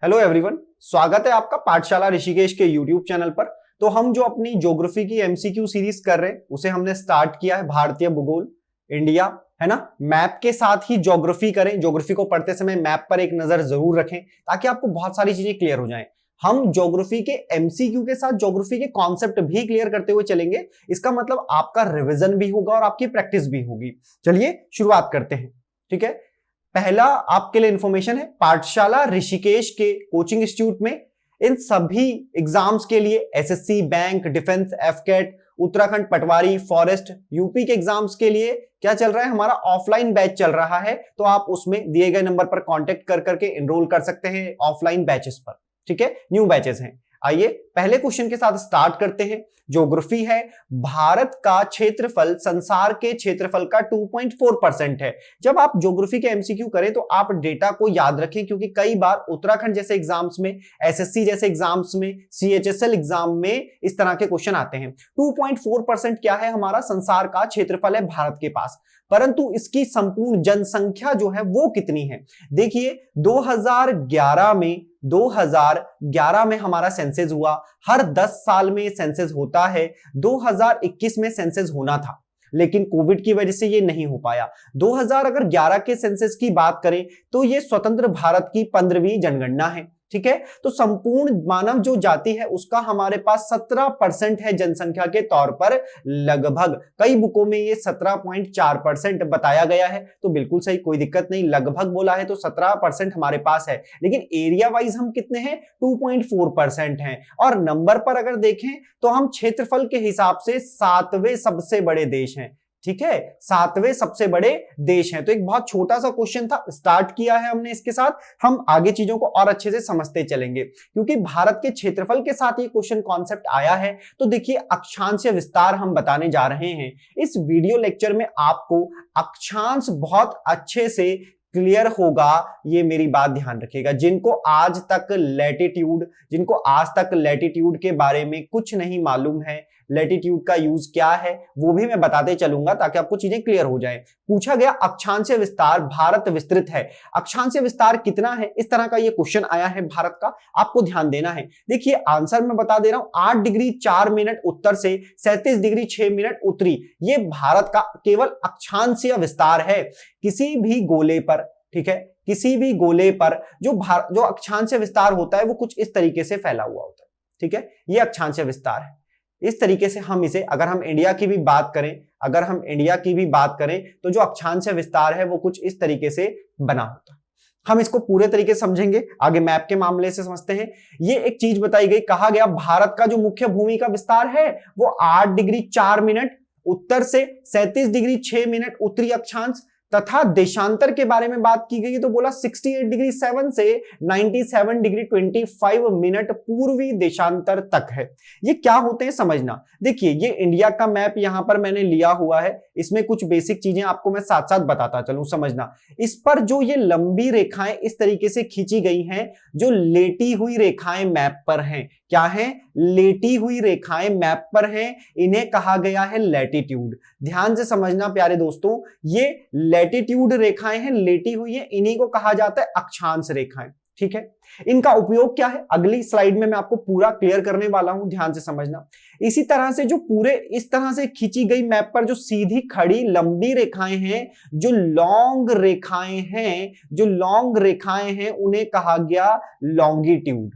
Hello everyone, स्वागत है आपका पाठशाला ऋषिकेश के यूट्यूब चैनल पर। तो हम जो अपनी ज्योग्राफी की एमसीक्यू सीरीज कर रहे हैं उसे हमने स्टार्ट किया है भारतीय भूगोल, इंडिया, है ना। मैप के साथ ही ज्योग्राफी करें। ज्योग्राफी को पढ़ते समय मैप पर एक नजर जरूर रखें ताकि आपको बहुत सारी चीजें क्लियर हो जाएं। हम ज्योग्राफी के एमसीक्यू के साथ ज्योग्राफी के कॉन्सेप्ट भी क्लियर करते हुए चलेंगे। इसका मतलब आपका रिविजन भी होगा और आपकी प्रैक्टिस भी होगी। चलिए शुरुआत करते हैं। ठीक है, पहला आपके लिए इंफॉर्मेशन है, पाठशाला ऋषिकेश के कोचिंग इंस्टीट्यूट में इन सभी एग्जाम्स के लिए एसएससी, बैंक, डिफेंस, एफकेट, उत्तराखंड पटवारी, फॉरेस्ट, यूपी के एग्जाम्स के लिए क्या चल रहा है, हमारा ऑफलाइन बैच चल रहा है। तो आप उसमें दिए गए नंबर पर कांटेक्ट कर करके एनरोल कर सकते हैं ऑफलाइन बैचेस पर। ठीक है, न्यू बैचेस हैं। आइए पहले क्वेश्चन के साथ स्टार्ट करते हैं। ज्योग्राफी है, भारत का क्षेत्रफल संसार के क्षेत्रफल का 2.4% है। जब आप ज्योग्राफी के एमसीक्यू करें तो आप डेटा को याद रखें, क्योंकि कई बार उत्तराखंड जैसे एग्जाम्स में, एसएससी जैसे एग्जाम्स में, सीएचएसएल एग्जाम में इस तरह के क्वेश्चन आते हैं। 2.4% क्या है, हमारा संसार का क्षेत्रफल है भारत के पास, परंतु इसकी संपूर्ण जनसंख्या जो है वो कितनी है। देखिए 2011 में हमारा सेंसस हुआ। हर 10 साल में सेंसस होता है। 2021 में सेंसस होना था, लेकिन कोविड की वजह से ये नहीं हो पाया। 2011 के सेंसस की बात करें तो ये स्वतंत्र भारत की 15वीं जनगणना है। ठीक है, तो संपूर्ण मानव जो जाति है उसका हमारे पास 17% है जनसंख्या के तौर पर लगभग। कई बुकों में ये 17.4% बताया गया है, तो बिल्कुल सही, कोई दिक्कत नहीं। लगभग बोला है तो 17% हमारे पास है, लेकिन एरिया वाइज हम कितने हैं, 2.4% हैं। और नंबर पर अगर देखें तो हम क्षेत्रफल के हिसाब से 7वें सबसे बड़े देश हैं। ठीक है, 7वें सबसे बड़े देश हैं। तो एक बहुत छोटा सा क्वेश्चन था, स्टार्ट किया है हमने इसके साथ। हम आगे चीजों को और अच्छे से समझते चलेंगे, क्योंकि भारत के क्षेत्रफल के साथ ये क्वेश्चन कॉन्सेप्ट आया है। तो देखिए, अक्षांश विस्तार हम बताने जा रहे हैं। इस वीडियो लेक्चर में आपको अक्षांश बहुत अच्छे से क्लियर होगा, ये मेरी बात ध्यान रखिएगा। जिनको आज तक लैटिट्यूड के बारे में कुछ नहीं मालूम है, लैटिट्यूड का यूज क्या है वो भी मैं बताते चलूंगा ताकि आपको चीजें क्लियर हो जाए। पूछा गया अक्षांशीय विस्तार, भारत विस्तृत है, अक्षांशीय विस्तार कितना है, इस तरह का ये क्वेश्चन आया है भारत का, आपको ध्यान देना है। देखिए आंसर मैं बता दे रहा हूं, 8 डिग्री 4 मिनट उत्तर से 37 डिग्री 6 मिनट उत्तरी, ये भारत का केवल अक्षांशीय विस्तार है। किसी भी गोले पर, ठीक है, किसी भी गोले पर जो अक्षांशीय विस्तार होता है वो कुछ इस तरीके से फैला हुआ होता है। ठीक है, ये अक्षांशीय विस्तार है। इस तरीके से हम इसे, अगर हम इंडिया की भी बात करें तो जो अक्षांशीय विस्तार है वो कुछ इस तरीके से बना होता है। हम इसको पूरे तरीके से समझेंगे, आगे मैप के मामले से समझते हैं। ये एक चीज बताई गई, कहा गया भारत का जो मुख्य भूमि का विस्तार है वो 8 डिग्री 4 मिनट उत्तर से 37 डिग्री 6 मिनट उत्तरी अक्षांश, तथा देशांतर के बारे में बात की गई तो बोला 68 डिग्री 7 से 97 डिग्री 25 मिनट पूर्वी देशांतर तक है। ये क्या होते हैं समझना। देखिए ये इंडिया का मैप यहां पर मैंने लिया हुआ है, इसमें कुछ बेसिक चीजें आपको मैं साथ साथ बताता चलूं, समझना। इस पर जो ये लंबी रेखाएं इस तरीके से खींची गई हैं, जो लेटी हुई रेखाएं मैप पर हैं, क्या है, लेटी हुई रेखाएं मैप पर हैं, इन्हें कहा गया है लैटिट्यूड। ध्यान से समझना प्यारे दोस्तों, ये लैटिट्यूड रेखाएं हैं, लेटी हुई है, इन्हीं को कहा जाता है अक्षांश रेखाएं। ठीक है, इनका उपयोग क्या है अगली स्लाइड में मैं आपको पूरा क्लियर करने वाला हूं, ध्यान से समझना। इसी तरह से जो पूरे इस तरह से खींची गई मैप पर जो सीधी खड़ी लंबी रेखाएं हैं, जो लॉन्ग रेखाएं हैं उन्हें कहा गया लॉन्गिट्यूड।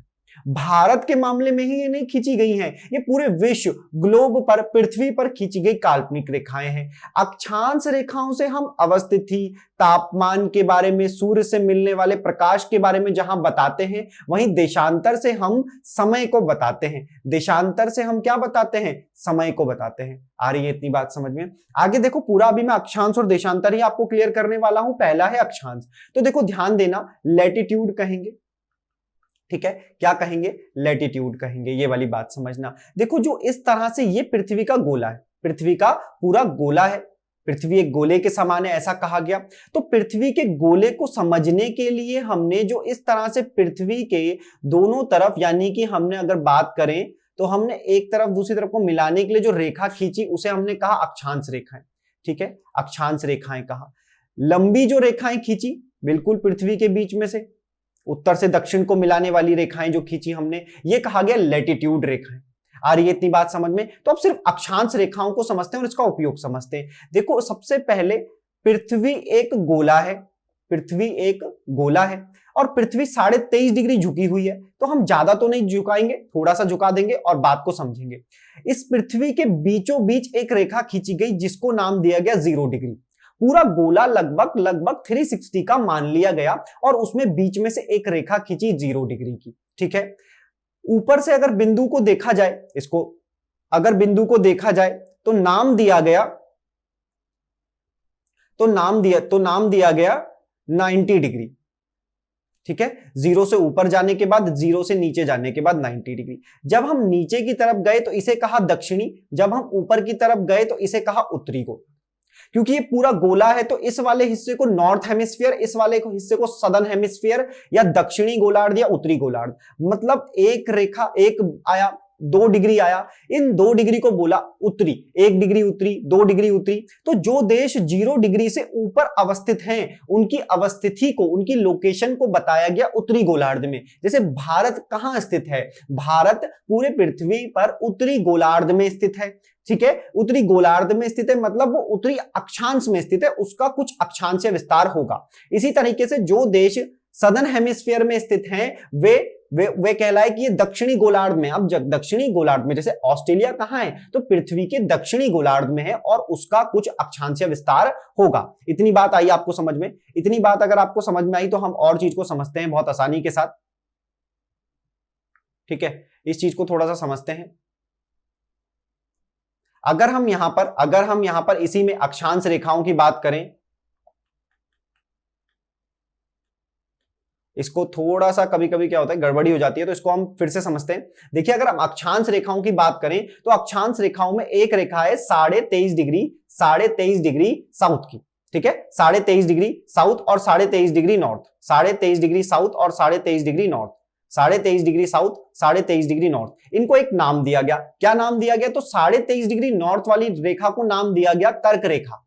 भारत के मामले में ही ये नहीं खींची गई हैं, ये पूरे विश्व, ग्लोब पर, पृथ्वी पर खींची गई काल्पनिक रेखाएं हैं। अक्षांश रेखाओं से हम अवस्थिति, तापमान के बारे में, सूर्य से मिलने वाले प्रकाश के बारे में जहां बताते हैं, वहीं देशांतर से हम समय को बताते हैं। देशांतर से हम क्या बताते हैं, समय को बताते हैं। आ रही है इतनी बात समझ में। आगे देखो, पूरा अभी मैं अक्षांश और देशांतर ही आपको क्लियर करने वाला हूं। पहला है अक्षांश, तो देखो ध्यान देना, लैटिट्यूड कहेंगे। ठीक है, क्या कहेंगे, लैटिट्यूड कहेंगे, ये वाली बात समझना। देखो जो इस तरह से ये पृथ्वी का गोला है, पृथ्वी का पूरा गोला है, पृथ्वी एक गोले के समान है ऐसा कहा गया। तो पृथ्वी के गोले को समझने के लिए हमने जो इस तरह से पृथ्वी के दोनों तरफ, यानी कि हमने अगर बात करें तो हमने एक तरफ दूसरी तरफ को मिलाने के लिए जो रेखा खींची उसे हमने कहा अक्षांश रेखाएं। ठीक है, अक्षांश रेखाएं कहा। लंबी जो रेखाएं खींची बिल्कुल पृथ्वी के बीच में से उत्तर से दक्षिण को मिलाने वाली रेखाएं जो खींची हमने, ये कहा गया लैटिट्यूड रेखाएं। आ रही है इतनी बात समझ में? तो अब सिर्फ अक्षांश रेखाओं को समझते हैं और इसका उपयोग समझते हैं। देखो, सबसे पहले पृथ्वी एक गोला है, पृथ्वी एक गोला है और पृथ्वी 23.5 डिग्री झुकी हुई है। तो हम ज्यादा तो नहीं झुकाएंगे, थोड़ा सा झुका देंगे और बात को समझेंगे। इस पृथ्वी के बीचों बीच एक रेखा खींची गई जिसको नाम दिया गया 0 डिग्री। पूरा गोला लगभग 360 का मान लिया गया और उसमें बीच में से एक रेखा खींची 0 डिग्री की। ठीक है, ऊपर से अगर बिंदु को देखा जाए, इसको अगर बिंदु को देखा जाए तो नाम दिया गया 90 डिग्री। ठीक है, 0 से ऊपर जाने के बाद, 0 से नीचे जाने के बाद 90 डिग्री। जब हम नीचे की तरफ गए तो इसे कहा दक्षिणी, जब हम ऊपर की तरफ गए तो इसे कहा उत्तरी गोला। क्योंकि ये पूरा गोला है तो इस वाले हिस्से को नॉर्थ हेमिस्फीयर, इस वाले हिस्से को सदर्न हेमिस्फीयर या दक्षिणी गोलार्ध या उत्तरी गोलार्ध। मतलब एक रेखा, एक आया 2 डिग्री आया, इन 2 डिग्री को बोला उत्तरी, 1 डिग्री उत्तरी, 2 डिग्री उत्तरी। तो जो देश 0 डिग्री से ऊपर अवस्थित हैं, उनकी अवस्थिति को, उनकी लोकेशन को बताया गया उत्तरी गोलार्ध में। जैसे भारत कहां स्थित है? भारत पूरे पृथ्वी पर उत्तरी गोलार्ध में स्थित है। ठीक है, उत्तरी गोलार्ध में स्थित है मतलब वो उत्तरी अक्षांश में स्थित है, उसका कुछ अक्षांशीय विस्तार होगा। इसी तरीके से जो देश सदर्न हेमिस्फीयर में स्थित हैं वे कहलाए कि ये दक्षिणी गोलार्ध में। अब दक्षिणी गोलार्ध में, जैसे ऑस्ट्रेलिया कहां है? तो पृथ्वी के दक्षिणी गोलार्ध में है और उसका कुछ अक्षांशीय विस्तार होगा। इतनी बात आई आपको समझ में? इतनी बात अगर आपको समझ में आई तो हम और चीज को समझते हैं बहुत आसानी के साथ। ठीक है, इस चीज को थोड़ा सा समझते हैं। अगर हम यहां पर इसी में अक्षांश रेखाओं की बात करें, इसको थोड़ा सा कभी कभी क्या होता है, गड़बड़ी हो जाती है, तो इसको हम फिर से समझते हैं। देखिए, अगर हम अक्षांश रेखाओं की बात करें तो अक्षांश रेखाओं में एक रेखा है 23.5 डिग्री साउथ की। ठीक है, 23.5 डिग्री साउथ और 23.5 डिग्री नॉर्थ, 23.5 डिग्री साउथ और 23.5 degree north, 23.5 degree south, 23.5 degree north. इनको एक नाम दिया गया। क्या नाम दिया गया? तो 23.5 डिग्री नॉर्थ वाली रेखा को नाम दिया गया कर्क रेखा,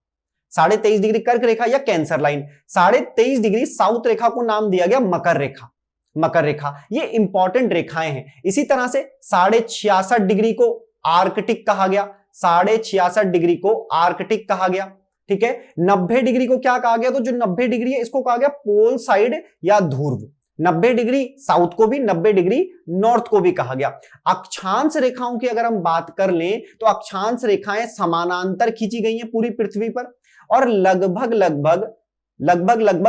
23.5 डिग्री कर्क रेखा या कैंसर लाइन। 23.5 डिग्री साउथ रेखा को नाम दिया गया मकर रेखा, मकर रेखा। ये इंपॉर्टेंट रेखाएं हैं। इसी तरह से 66.5 डिग्री को आर्कटिक कहा गया, 66.5 डिग्री को आर्कटिक कहा गया। ठीक है, 90 डिग्री को क्या कहा गया? तो जो 90 डिग्री है इसको कहा गया पोल साइड या ध्रुव। 90 डिग्री साउथ को भी, 90 डिग्री नॉर्थ को भी कहा गया। अक्षांश रेखाओं की अगर हम बात कर लें तो अक्षांश रेखाएं समानांतर खींची गई हैं पूरी पृथ्वी पर और लगभग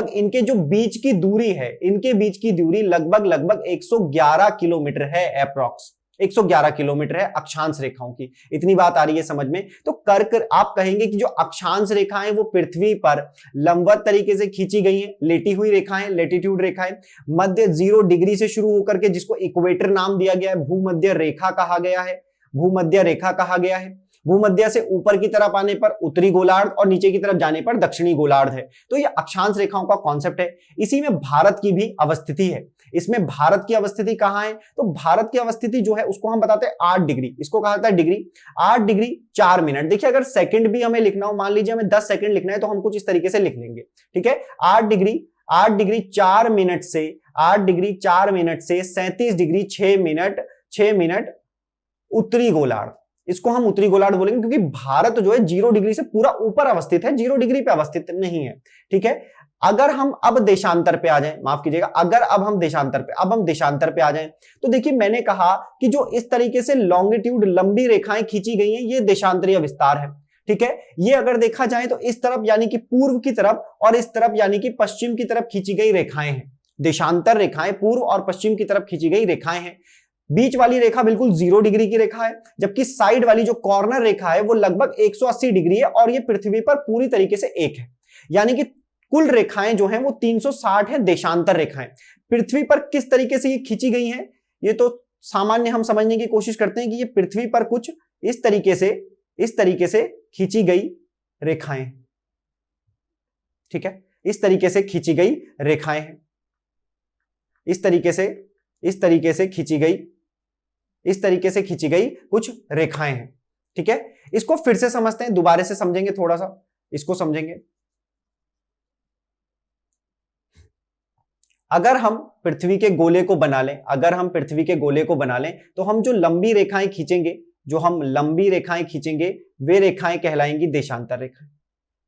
इनके जो बीच की दूरी है, इनके बीच की दूरी लगभग 111 किलोमीटर है, अप्रॉक्स 111 किलोमीटर है अक्षांश रेखाओं की। इतनी बात आ रही है समझ में? तो कर्क, आप कहेंगे कि जो अक्षांश रेखाएं वो पृथ्वी पर लंबवत तरीके से खींची गई हैं, लेटी हुई रेखाएं, लैटिट्यूड रेखाएं, मध्य 0 डिग्री से शुरू होकर के, जिसको इक्वेटर नाम दिया गया है, भूमध्य रेखा कहा गया है, भूमध्य रेखा कहा गया है। भूमध्य से ऊपर की तरफ आने पर उत्तरी गोलार्ध और नीचे की तरफ जाने पर दक्षिणी गोलार्ध है। तो ये अक्षांश रेखाओं का कॉन्सेप्ट है। इसी में भारत की भी अवस्थिति है। इसमें भारत की अवस्थिति कहां है? तो भारत की अवस्थिति जो है उसको हम बताते हैं 8 डिग्री। इसको कहा जाता है डिग्री, 8 डिग्री 4 मिनट। देखिए, अगर सेकंड भी हमें लिखना हो, मान लीजिए हमें 10 सेकंड लिखना है तो हम कुछ इस तरीके से लिख लेंगे। ठीक है, 8 डिग्री 4 मिनट से 37 डिग्री 6 मिनट उत्तरी गोलार्ध। इसको हम उत्तरी गोलार्ध बोलेंगे क्योंकि भारत जो है 0 डिग्री से पूरा ऊपर अवस्थित है, 0 डिग्री पे अवस्थित नहीं है। ठीक है, अगर हम अब देशांतर पे आ जाएं, माफ कीजिएगा, अगर अब हम देशांतर पे आ जाएं तो देखिए, मैंने कहा कि जो इस तरीके से लॉन्गिट्यूड, लंबी रेखाएं खींची गई हैं, ये देशांतरीय विस्तार है। ठीक है, ये अगर देखा जाए तो इस तरफ यानी कि पूर्व की तरफ और इस तरफ यानी कि पश्चिम की तरफ खींची गई रेखाएं हैं। देशांतर रेखाएं पूर्व और पश्चिम की तरफ खींची गई रेखाएं हैं। बीच वाली रेखा बिल्कुल 0 डिग्री की रेखा है, जबकि साइड वाली जो कॉर्नर रेखा है वो लगभग 180 डिग्री है और ये पृथ्वी पर पूरी तरीके से एक है। यानी कि कुल रेखाएं जो हैं वो 360 है देशांतर रेखाएं। पृथ्वी पर किस तरीके से ये खींची गई हैं, ये तो सामान्य हम समझने की कोशिश करते हैं कि ये पृथ्वी पर कुछ इस तरीके से खींची गई रेखाएं। ठीक है, इस तरीके से खींची गई रेखाएं हैं, इस तरीके से खींची गई कुछ रेखाएं हैं। ठीक है, इसको फिर से समझते हैं, दोबारा से समझेंगे, थोड़ा सा इसको समझेंगे। अगर हम पृथ्वी के गोले को बना लें, अगर हम पृथ्वी के गोले को बना लें तो हम जो लंबी रेखाएं खींचेंगे, जो हम लंबी रेखाएं खींचेंगे वे रेखाएं कहलाएंगी देशांतर रेखाएं,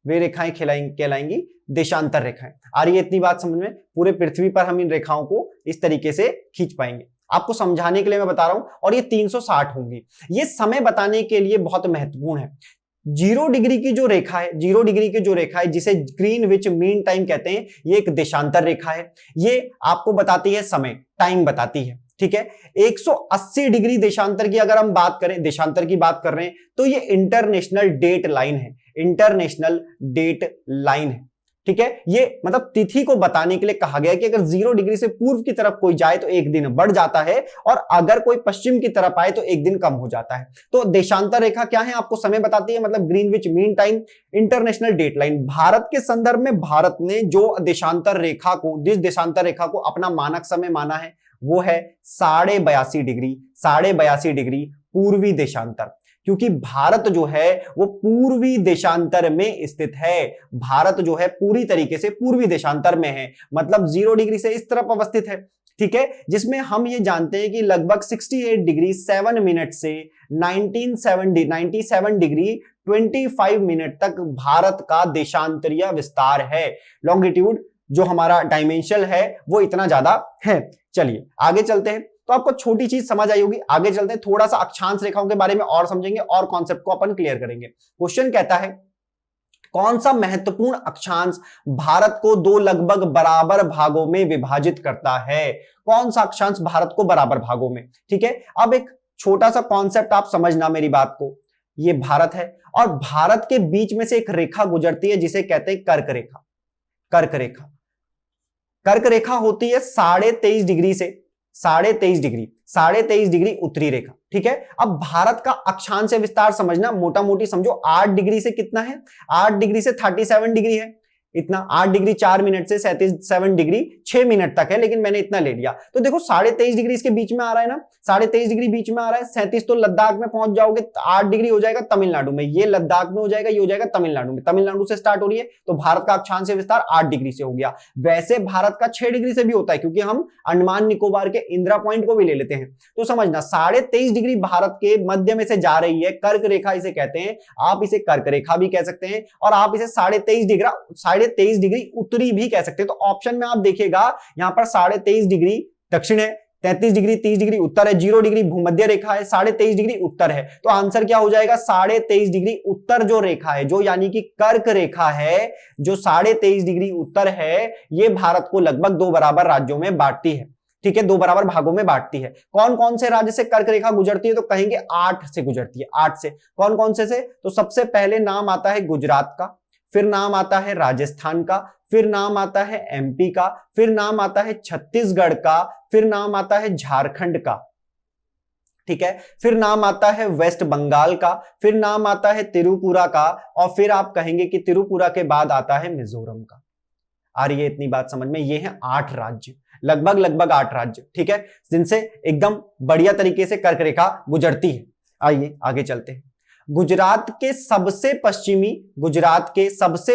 वे रेखाएं कहलाएंगी देशांतर रेखाएं। आ रही है इतनी बात समझ में? पूरे पृथ्वी पर हम इन रेखाओं को इस तरीके से खींच पाएंगे। आपको समझाने के लिए मैं बता रहा हूं, और ये 360 होंगी। ये समय बताने के लिए बहुत महत्वपूर्ण है। 0 डिग्री की जो रेखा है, 0 डिग्री की जो रेखा है जिसे ग्रीनविच मीन टाइम कहते हैं, ये एक देशांतर रेखा है। ये आपको बताती है समय, टाइम बताती है, ठीक है। 180 डिग्री देशांतर की अगर हम बात करें, देशांतर की बात कर रहे हैं, तो ये इंटरनेशनल डेट लाइन है, इंटरनेशनल डेट लाइन है, ठीक है। ये मतलब तिथि को बताने के लिए कहा गया है कि अगर 0 डिग्री से पूर्व की तरफ कोई जाए तो एक दिन बढ़ जाता है, और अगर कोई पश्चिम की तरफ आए तो एक दिन कम हो जाता है। तो देशांतर रेखा क्या है? आपको समय बताती है, मतलब Greenwich mean time, international date line. Bharat के संदर्भ में भारत ने जो देशांतर रेखा को, जिस देशांतर रेखा को अपना मानक समय माना है, वो है 82.5 डिग्री, 82.5 डिग्री पूर्वी देशांतर। क्योंकि भारत जो है वो पूर्वी देशांतर में स्थित है, भारत जो है पूरी तरीके से पूर्वी देशांतर में है, मतलब 0 डिग्री से इस तरफ अवस्थित है, ठीक है। जिसमें हम ये जानते हैं कि लगभग 68 डिग्री 7 मिनट से 97 डिग्री 25 मिनट तक भारत का देशांतरीय विस्तार है। लॉन्गिट्यूड जो हमारा डायमेंशन है वो इतना ज्यादा है। चलिए आगे चलते हैं। तो आपको छोटी चीज समझ आई होगी, आगे चलते हैं, थोड़ा सा अक्षांश रेखाओं के बारे में और समझेंगे और कॉन्सेप्ट को अपन क्लियर करेंगे। क्वेश्चन कहता है कौन सा महत्वपूर्ण अक्षांश भारत को 2 लगभग बराबर भागों में विभाजित करता है? कौन सा अक्षांश भारत को बराबर भागों में, ठीक है। अब एक छोटा सा कॉन्सेप्ट आप समझना मेरी बात को, ये भारत है और भारत के बीच में से एक रेखा गुजरती है जिसे कहते हैं कर्क रेखा। कर्क रेखा, कर्क रेखा होती है 23.5 डिग्री से 23.5 डिग्री उत्तरी रेखा, ठीक है। अब भारत का अक्षांश विस्तार समझना, मोटा मोटी समझो 8 डिग्री से कितना है, 8 डिग्री से 37 डिग्री है, इतना 8 डिग्री 4 मिनट से 37 डिग्री 6 मिनट तक है, लेकिन मैंने इतना ले लिया। तो देखो 23.5 डिग्री इसके बीच में आ रहा है ना, 23.5 डिग्री बीच में आ रहा है, 37 तो लद्दाख में पहुंच जाओगे, 8 डिग्री हो जाएगा तमिलनाडु में, ये लद्दाख में हो जाएगा, ये हो जाएगा तमिलनाडु में, तमिलनाडु से स्टार्ट हो रही है, तो भारत का अक्षांश विस्तार 8 डिग्री से हो गया। वैसे भारत का 6 डिग्री से भी होता है, क्योंकि हम अंडमान निकोबार के इंदिरा पॉइंट को भी ले लेते हैं। तो समझना 23.5 डिग्री भारत के मध्य में से जा रही है, कर्क रेखा इसे कहते हैं, आप इसे कर्क रेखा भी कह सकते हैं, और आप इसे 23.5 डिग्री उत्तरी भी कह सकते हैं। तो ऑप्शन में आप देखिएगा यहां पर 23.5 डिग्री दक्षिण है, 33 डिग्री 30 डिग्री उत्तर है, 0 डिग्री भूमध्य रेखा है, 23.5 डिग्री उत्तर है। तो आंसर क्या हो जाएगा? 23.5 डिग्री उत्तर जो रेखा है, जो यानी कि कर्क रेखा है, जो 23.5 डिग्री उत्तर है, ये भारत को लगभग 2 बराबर राज्यों में बांटती है, ठीक है, 2 बराबर भागों में बांटती है। कौन कौन से राज्य से कर्क रेखा गुजरती है? तो कहेंगे 8 से गुजरती है, 8 से। कौन कौन से? तो सबसे पहले नाम आता है गुजरात का, फिर नाम आता है राजस्थान का, फिर नाम आता है एमपी का, फिर नाम आता है छत्तीसगढ़ का, फिर नाम आता है झारखंड का, ठीक है, फिर नाम आता है वेस्ट बंगाल का, फिर नाम आता है त्रिपुरा का, और फिर आप कहेंगे कि त्रिपुरा के बाद आता है मिजोरम का। आ रही है इतनी बात समझ में? ये हैं 8 राज्य, लगभग 8 राज्य, ठीक है, जिनसे एकदम बढ़िया तरीके से कर्क रेखा गुजरती है। आइए आगे चलते हैं। गुजरात के सबसे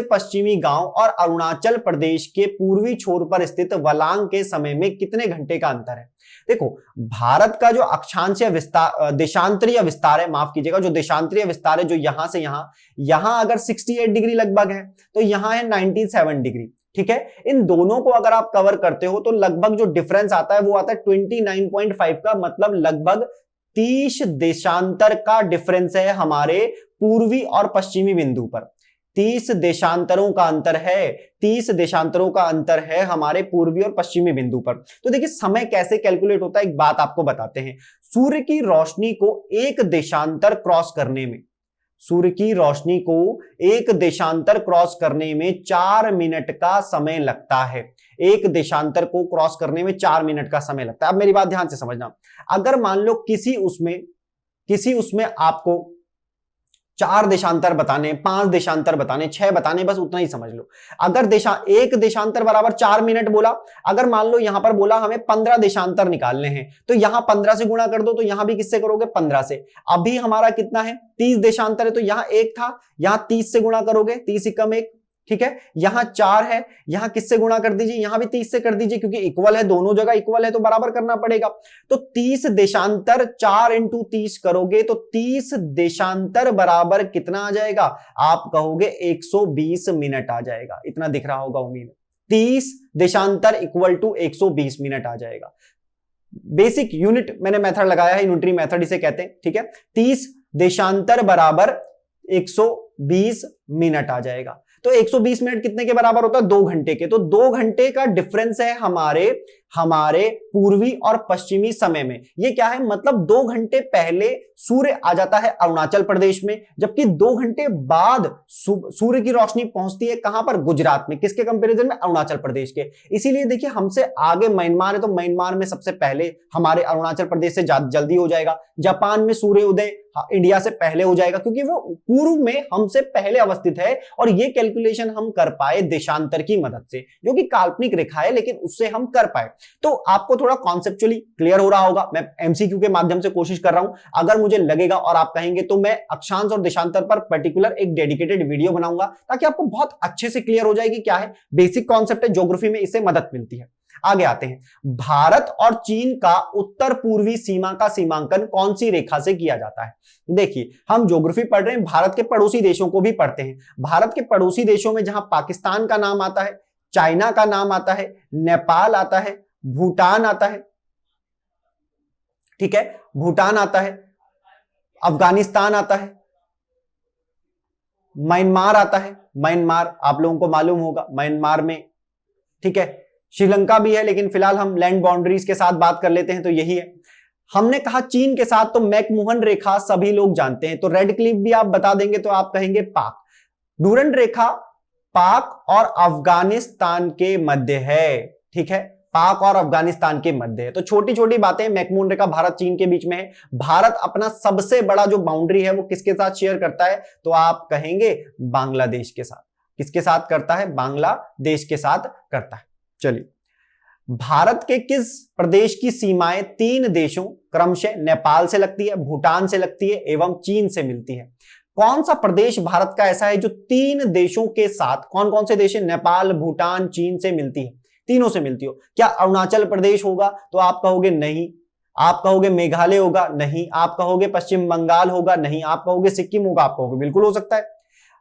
पश्चिमी गांव और अरुणाचल प्रदेश के पूर्वी छोर पर स्थित वलांग के समय में कितने घंटे का अंतर है? देखो भारत का जो अक्षांशीय विस्तार, देशांतरीय विस्तार है, माफ कीजिएगा, जो देशांतरीय विस्तार है, जो यहां से यहां अगर 68 डिग्री लगभग है, तो यहां है 97 डिग्री, ठीक है। इन दोनों को अगर आप कवर करते हो तो लगभग जो डिफरेंस आता है वो आता है 29.5 का, मतलब लगभग 30 देशांतर का डिफरेंस है हमारे पूर्वी और पश्चिमी बिंदु पर। 30 देशांतरों का अंतर है, 30 देशांतरों का अंतर है हमारे पूर्वी और पश्चिमी बिंदु पर। तो देखिए समय कैसे कैलकुलेट होता है, एक बात आपको बताते हैं। सूर्य की रोशनी को एक देशांतर क्रॉस करने में, सूर्य की रोशनी को एक देशांतर क्रॉस करने में 4 मिनट का समय लगता है। एक देशांतर को क्रॉस करने में 4 मिनट का समय लगता है। अब मेरी बात ध्यान से समझना, अगर मान लो किसी उसमें आपको 4 देशांतर बताने, 5 देशांतर बताने, 6 बताने, बस उतना ही समझ लो। अगर एक देशांतर बराबर 4 मिनट बोला, अगर मान लो यहां पर बोला हमें 15 देशांतर निकालने हैं, तो यहां 15 से गुणा कर दो, तो यहां भी किससे करोगे? 15 से। अभी हमारा कितना है? 30 देशांतर है, तो यहां 1 था, यहां 30 से गुणा करोगे, 30 एकम 1, ठीक है, यहां 4 है, यहां किससे गुणा कर दीजिए, यहां भी 30 से कर दीजिए, क्योंकि इक्वल है, दोनों जगह इक्वल है तो बराबर करना पड़ेगा। तो 30 देशांतर 4 इंटू 30 करोगे तो 30 देशांतर बराबर कितना आ जाएगा, आप कहोगे 120 मिनट आ जाएगा। इतना दिख रहा होगा उम्मीद है। 30 देशांतर इक्वल टू 120 मिनट आ जाएगा। बेसिक यूनिट मैंने मेथड लगाया है, यूनिटरी मेथड इसे कहते हैं, ठीक है। 30 देशांतर बराबर 120 मिनट आ जाएगा। तो 120 मिनट कितने के बराबर होता है, 2 घंटे के। तो 2 घंटे का डिफरेंस है हमारे पूर्वी और पश्चिमी समय में। ये क्या है, मतलब 2 घंटे पहले सूर्य आ जाता है अरुणाचल प्रदेश में, जबकि 2 घंटे बाद सूर्य की रोशनी पहुंचती है कहां पर, गुजरात में। किसके कंपैरिजन में, अरुणाचल प्रदेश के। इसीलिए देखिए हमसे आगे म्यांमार है, तो म्यांमार में सबसे पहले हमारे अरुणाचल प्रदेश से जल्दी हो जाएगा। जापान में सूर्य उदय इंडिया से पहले हो जाएगा, क्योंकि वो पूर्व में हमसे पहले अवस्थित है। और ये कैलकुलेशन हम कर पाए देशांतर की मदद से, जो कि काल्पनिक रेखा है, लेकिन उससे हम कर पाए। तो आपको थोड़ा कॉन्सेप्चुअली क्लियर हो रहा होगा। मैं एमसीक्यू के माध्यम से कोशिश कर रहा हूं। अगर मुझे लगेगा और आप कहेंगे तो मैं अक्षांश और देशांतर पर पर्टिकुलर एक डेडिकेटेड वीडियो बनाऊंगा, ताकि आपको बहुत अच्छे से क्लियर हो जाए कि क्या है बेसिक कॉन्सेप्ट है ज्योग्राफी में, इससे मदद मिलती है। आगे आते हैं। भारत और चीन का उत्तर पूर्वी सीमा का सीमांकन कौन सी रेखा से किया जाता है। देखिए हम ज्योग्राफी पढ़ रहे हैं, भारत के पड़ोसी देशों को भी पढ़ते हैं। भारत के पड़ोसी देशों में जहां पाकिस्तान का नाम आता है, चाइना का नाम आता है, नेपाल आता है, भूटान आता है, ठीक है, भूटान आता है, अफगानिस्तान आता है, म्यांमार आता है। म्यांमार आप लोगों को मालूम होगा, म्यांमार में, ठीक है, श्रीलंका भी है, लेकिन फिलहाल हम लैंड बाउंड्रीज के साथ बात कर लेते हैं, तो यही है। हमने कहा चीन के साथ, तो मैकमोहन रेखा सभी लोग जानते हैं, तो रेड क्लिफ भी आप बता देंगे तो आप कहेंगे पाक। डूरंड रेखा पाक और अफगानिस्तान के मध्य है, ठीक है, पाक और अफगानिस्तान के मध्य है। तो छोटी छोटी बातें, मैकमोहन रेखा भारत चीन के बीच में है। भारत अपना सबसे बड़ा जो बाउंड्री है वो किसके साथ शेयर करता है, तो आप कहेंगे बांग्लादेश के साथ। किसके साथ करता है, बांग्लादेश के साथ करता है। चलिए, भारत के किस प्रदेश की सीमाएं 3 देशों क्रमशः नेपाल से लगती है, भूटान से लगती है एवं चीन से मिलती है। कौन सा प्रदेश भारत का ऐसा है जो 3 देशों के साथ, कौन कौन से देश है, नेपाल, भूटान, चीन से मिलती है, तीनों से मिलती हो। क्या अरुणाचल प्रदेश होगा, तो आप कहोगे नहीं। आप कहोगे मेघालय होगा, नहीं। आप कहोगे पश्चिम बंगाल होगा, नहीं। आप कहोगे सिक्किम होगा, आप कहोगे बिल्कुल हो सकता है।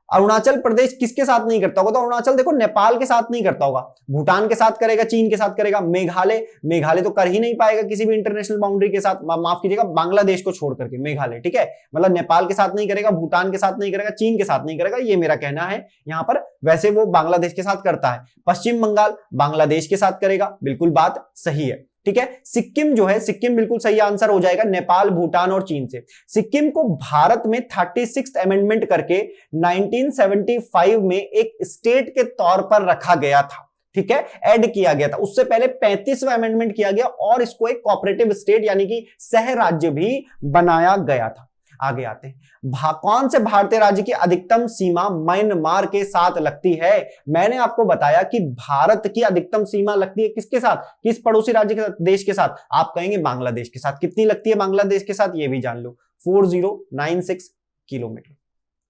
अरुणाचल प्रदेश किसके साथ नहीं करता होगा, तो अरुणाचल देखो नेपाल के साथ नहीं करता होगा, भूटान के साथ करेगा, चीन के साथ करेगा। मेघालय तो कर ही नहीं पाएगा किसी भी इंटरनेशनल बाउंड्री के साथ, माफ कीजिएगा, बांग्लादेश को छोड़ करके मेघालय, ठीक है, मतलब नेपाल के साथ नहीं करेगा, भूटान के साथ नहीं करेगा, चीन के साथ नहीं करेगा, ये मेरा कहना है यहां पर। वैसे वो बांग्लादेश के साथ करता है। पश्चिम बंगाल बांग्लादेश के साथ करेगा, बिल्कुल बात सही है, ठीक है। सिक्किम जो है, सिक्किम बिल्कुल सही आंसर हो जाएगा, नेपाल, भूटान और चीन से। सिक्किम को भारत में 36th अमेंडमेंट करके 1975 में एक स्टेट के तौर पर रखा गया था, ठीक है, ऐड किया गया था। उससे पहले 35वां अमेंडमेंट किया गया और इसको एक कोऑपरेटिव स्टेट यानी कि सह राज्य भी बनाया गया था। आगे आते हैं। कौन से भारतीय राज्य की अधिकतम सीमा म्यांमार के साथ लगती है। मैंने आपको बताया कि भारत की अधिकतम सीमा लगती है किसके साथ, किस पड़ोसी राज्य के साथ, देश के साथ, आप कहेंगे बांग्लादेश के साथ। कितनी लगती है बांग्लादेश के साथ, ये भी जान लो, 4096 किलोमीटर,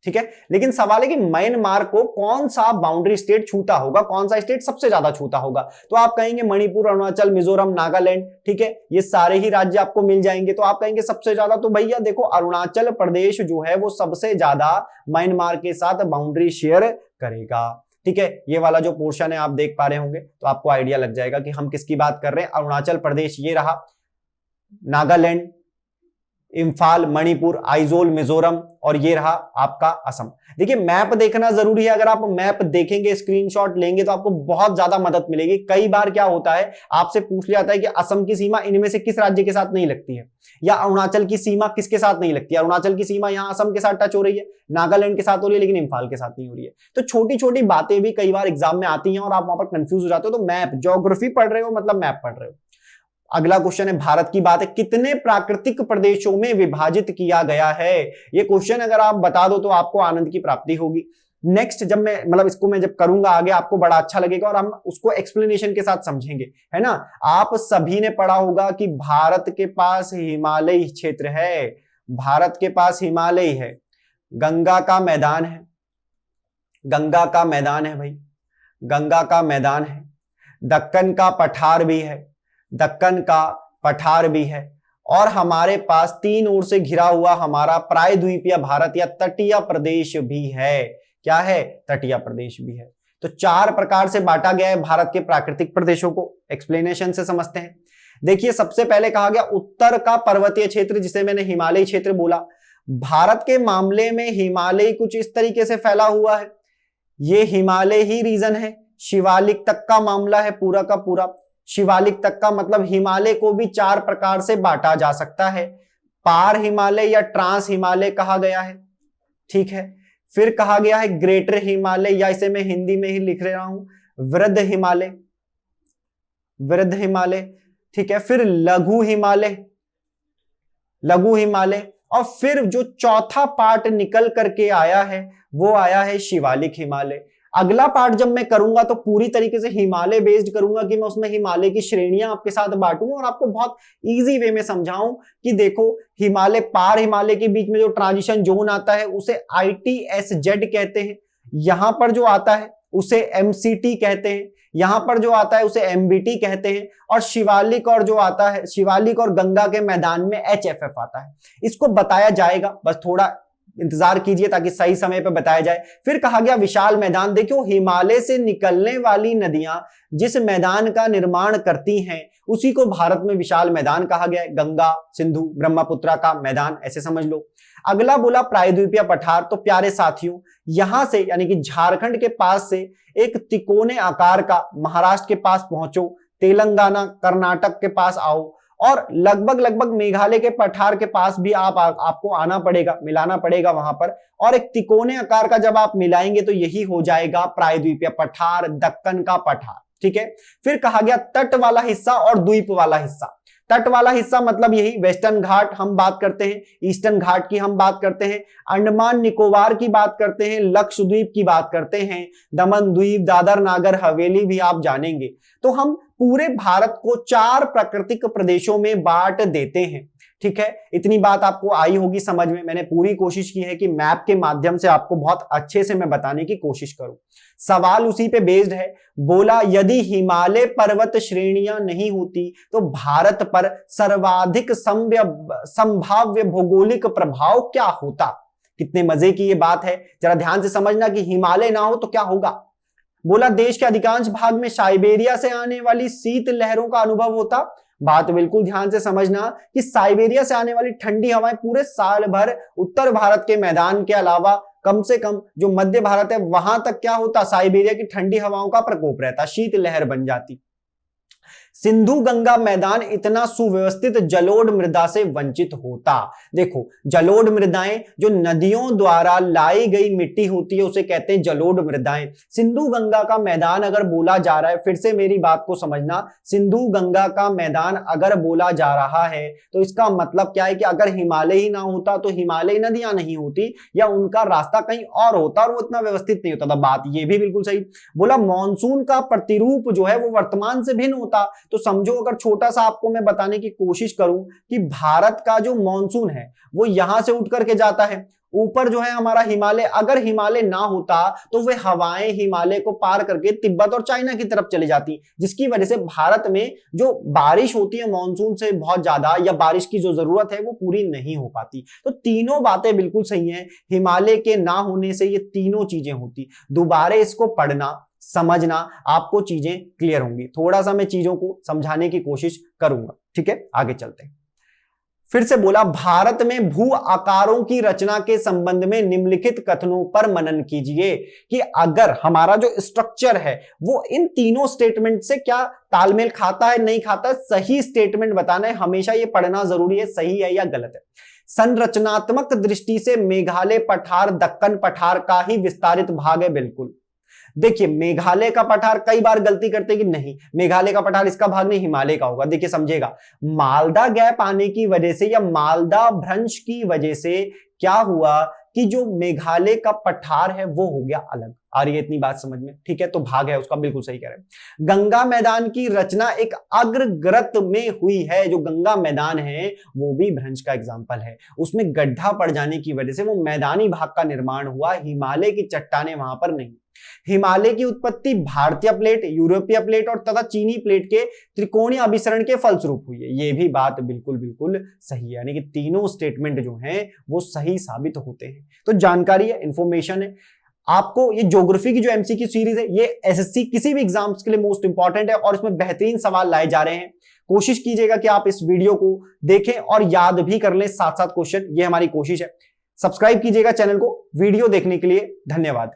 ठीक है। लेकिन सवाल है कि म्यांमार को कौन सा बाउंड्री स्टेट छूता होगा, कौन सा स्टेट सबसे ज्यादा छूता होगा, तो आप कहेंगे मणिपुर, अरुणाचल, मिजोरम, नागालैंड, ठीक है, ये सारे ही राज्य आपको मिल जाएंगे। तो आप कहेंगे सबसे ज्यादा, तो भैया देखो अरुणाचल प्रदेश जो है वो सबसे ज्यादा म्यांमार के साथ बाउंड्री शेयर करेगा, ठीक है। ये वाला जो पोर्शन है आप देख पा रहे होंगे, तो आपको आइडिया लग जाएगा कि हम किसकी बात कर रहे हैं। अरुणाचल प्रदेश ये रहा, नागालैंड, इम्फाल, मणिपुर, आइजोल, मिजोरम, और ये रहा आपका असम। देखिए मैप देखना जरूरी है। अगर आप मैप देखेंगे, स्क्रीनशॉट लेंगे, तो आपको बहुत ज्यादा मदद मिलेगी। कई बार क्या होता है, आपसे पूछ लिया जाता है कि असम की सीमा इनमें से किस राज्य के साथ नहीं लगती है, या अरुणाचल की सीमा किसके साथ नहीं लगती है। अरुणाचल की सीमा यहां असम के साथ टच हो रही है, नागालैंड के साथ हो रही है, लेकिन इम्फाल के साथ नहीं हो रही है। तो छोटी छोटी बातें भी कई बार एग्जाम में आती हैं और आप वहां पर कंफ्यूज हो जाते हो। तो मैप, ज्योग्राफी पढ़ रहे हो मतलब मैप पढ़ रहे हो। अगला क्वेश्चन है, भारत की बात है, कितने प्राकृतिक प्रदेशों में विभाजित किया गया है। ये क्वेश्चन अगर आप बता दो तो आपको आनंद की प्राप्ति होगी। नेक्स्ट जब मैं मतलब इसको मैं जब करूंगा आगे, आपको बड़ा अच्छा लगेगा और हम उसको एक्सप्लेनेशन के साथ समझेंगे, है ना। आप सभी ने पढ़ा होगा कि भारत के पास हिमालयी क्षेत्र है, भारत के पास हिमालय है, गंगा का मैदान है, गंगा का मैदान है भाई, गंगा का मैदान है। दक्कन का पठार भी है, दक्कन का पठार भी है। और हमारे पास तीन ओर से घिरा हुआ हमारा प्रायद्वीपीय भारत या तटीय प्रदेश भी है। क्या है? तटीय प्रदेश भी है। तो चार प्रकार से बांटा गया है भारत के प्राकृतिक प्रदेशों को। एक्सप्लेनेशन से समझते हैं। देखिए, सबसे पहले कहा गया उत्तर का पर्वतीय क्षेत्र, जिसे मैंने हिमालयी क्षेत्र बोला। भारत के मामले में हिमालय कुछ इस तरीके से फैला हुआ है। ये हिमालय ही रीजन है, शिवालिक तक का मामला है पूरा का पूरा। शिवालिक तक का मतलब हिमालय को भी चार प्रकार से बांटा जा सकता है। पार हिमालय या ट्रांस हिमालय कहा गया है, ठीक है। फिर कहा गया है ग्रेटर हिमालय, या इसे मैं हिंदी में ही लिख रहा हूं वृद्ध हिमालय, वृद्ध हिमालय, ठीक है। फिर लघु हिमालय, लघु हिमालय। और फिर जो चौथा पार्ट निकल करके आया है वो आया है शिवालिक हिमालय। अगला पार्ट जब मैं करूंगा तो पूरी तरीके से हिमालय बेस्ड करूंगा कि मैं उसमें हिमालय की श्रेणियां आपके साथ बांटूंगा और आपको बहुत इजी वे में समझाऊं कि देखो, हिमालय पार हिमालय के बीच में जो ट्रांजिशन जोन आता है उसे ITSZ कहते हैं। यहां पर जो आता है उसे MCT कहते हैं। यहां पर जो आता है उसे MBT कहते हैं। और शिवालिक और जो आता है, शिवालिक और गंगा के मैदान में HFF आता है। इसको बताया जाएगा, बस थोड़ा इंतजार कीजिए ताकि सही समय पर बताया जाए। फिर कहा गया विशाल मैदान। देखो, हिमालय से निकलने वाली नदियां जिस मैदान का निर्माण करती हैं उसी को भारत में विशाल मैदान कहा गया है। गंगा, सिंधु, ब्रह्मपुत्र का मैदान, ऐसे समझ लो। अगला बोला प्रायद्वीपीय पठार। तो प्यारे साथियों, यहां से यानी कि झारखंड के पास से एक तिकोने आकार का महाराष्ट्र के पास पहुंचो, तेलंगाना कर्नाटक के पास आओ और लगभग मेघालय के पठार के पास भी आपको आना पड़ेगा, मिलाना पड़ेगा वहां पर। और एक तिकोने आकार का जब आप मिलाएंगे तो यही हो जाएगा प्रायद्वीपीय पठार, दक्कन का पठार, ठीक है। फिर कहा गया तट वाला हिस्सा और द्वीप वाला हिस्सा। तट वाला हिस्सा मतलब यही वेस्टर्न घाट हम बात करते हैं, ईस्टर्न घाट की हम बात करते हैं, अंडमान निकोबार की बात करते हैं, लक्षद्वीप की बात करते हैं, दमन द्वीप, दादर नागर हवेली भी आप जानेंगे। तो हम पूरे भारत को चार प्राकृतिक प्रदेशों में बांट देते हैं, ठीक है। इतनी बात आपको आई होगी समझ में। मैंने पूरी कोशिश की है कि मैप के माध्यम से आपको बहुत अच्छे से मैं बताने की कोशिश करूं। सवाल उसी पे बेस्ड है। बोला यदि हिमालय पर्वत श्रेणियां नहीं होती तो भारत पर सर्वाधिक संभाव्य भौगोलिक प्रभाव क्या होता। कितने मजे की ये बात है, जरा ध्यान से समझना कि हिमालय ना हो तो क्या होगा। बोला देश के अधिकांश भाग में साइबेरिया से आने वाली शीत लहरों का अनुभव होता। बात बिल्कुल ध्यान से समझना कि साइबेरिया से आने वाली ठंडी हवाएं पूरे साल भर उत्तर भारत के मैदान के अलावा कम से कम जो मध्य भारत है वहां तक क्या होता, साइबेरिया की ठंडी हवाओं का प्रकोप रहता, शीत लहर बन जाती। सिंधु गंगा मैदान इतना सुव्यवस्थित जलोढ़ मृदा से वंचित होता। देखो, जलोढ़ मृदाएं जो नदियों द्वारा लाई गई मिट्टी होती है उसे कहते हैं जलोढ़ मृदाएं। सिंधु गंगा का मैदान अगर बोला जा रहा है, फिर से मेरी बात को समझना, सिंधु गंगा का मैदान अगर बोला जा रहा है तो इसका मतलब क्या है कि अगर हिमालय ही ना होता तो हिमालय नदियां नहीं होती या उनका रास्ता कहीं और होता और वो इतना व्यवस्थित नहीं होता था। बात ये भी बिल्कुल सही। बोला मानसून का प्रतिरूप जो है वो वर्तमान से भिन्न होता। तो समझो, अगर छोटा सा आपको मैं बताने की कोशिश करूं कि भारत का जो मॉनसून है वो यहां से उठ करके जाता है ऊपर जो है हमारा हिमालय। अगर हिमालय ना होता तो वे हवाएं हिमालय को पार करके तिब्बत और चाइना की तरफ चली जाती, जिसकी वजह से भारत में जो बारिश होती है मॉनसून से बहुत ज्यादा या बारिश की जो जरूरत है वो पूरी नहीं हो पाती। तो तीनों बातें बिल्कुल सही हैं। हिमालय के ना होने से ये तीनों चीजें होती। दोबारा इसको पढ़ना, समझना, आपको चीजें क्लियर होंगी। थोड़ा सा मैं चीजों को समझाने की कोशिश करूंगा, ठीक है। आगे चलते हैं। फिर से बोला भारत में भू आकारों की रचना के संबंध में निम्नलिखित कथनों पर मनन कीजिए कि अगर हमारा जो स्ट्रक्चर है वो इन तीनों स्टेटमेंट से क्या तालमेल खाता है, नहीं खाता। सही स्टेटमेंट बताना है, हमेशा ये पढ़ना जरूरी है, सही है या गलत है। संरचनात्मक दृष्टि से मेघालय पठार दक्कन पठार का ही विस्तारित भाग है। बिल्कुल। देखिए, मेघालय का पठार कई बार गलती करते कि नहीं मेघालय का पठार इसका भाग नहीं, हिमालय का होगा। देखिए समझेगा, मालदा गैप आने की वजह से या मालदा भ्रंश की वजह से क्या हुआ कि कि जो मेघालय का पठार है वो हो गया अलग। आ रही है इतनी बात समझ में? ठीक है, तो भाग है उसका, बिल्कुल सही कह रहे हैं। गंगा मैदान की रचना एक अग्रग्रत में हुई है। जो गंगा मैदान है वो भी भ्रंश का एग्जाम्पल है, उसमें गड्ढा पड़ जाने की वजह से वो मैदानी भाग का निर्माण हुआ, हिमालय की चट्टानें वहां पर नहीं। हिमालय की उत्पत्ति भारतीय प्लेट, यूरोपीय प्लेट और तथा चीनी प्लेट के त्रिकोणीय अभिसरण के फलस्वरूप हुई है। ये भी बात बिल्कुल बिल्कुल सही है, यानी कि तीनों स्टेटमेंट जो हैं वो सही साबित होते हैं। तो जानकारी है, इंफॉर्मेशन है। आपको ये ज्योग्राफी की जो एमसीक्यू सीरीज है ये एसएससी किसी भी एग्जाम्स के लिए मोस्ट इंपॉर्टेंट है और इसमें बेहतरीन सवाल लाए जा रहे हैं। कोशिश कीजिएगा कि आप इस वीडियो को देखें और याद भी कर लें साथ साथ क्वेश्चन, ये हमारी कोशिश है। सब्सक्राइब कीजिएगा चैनल को। वीडियो देखने के लिए धन्यवाद।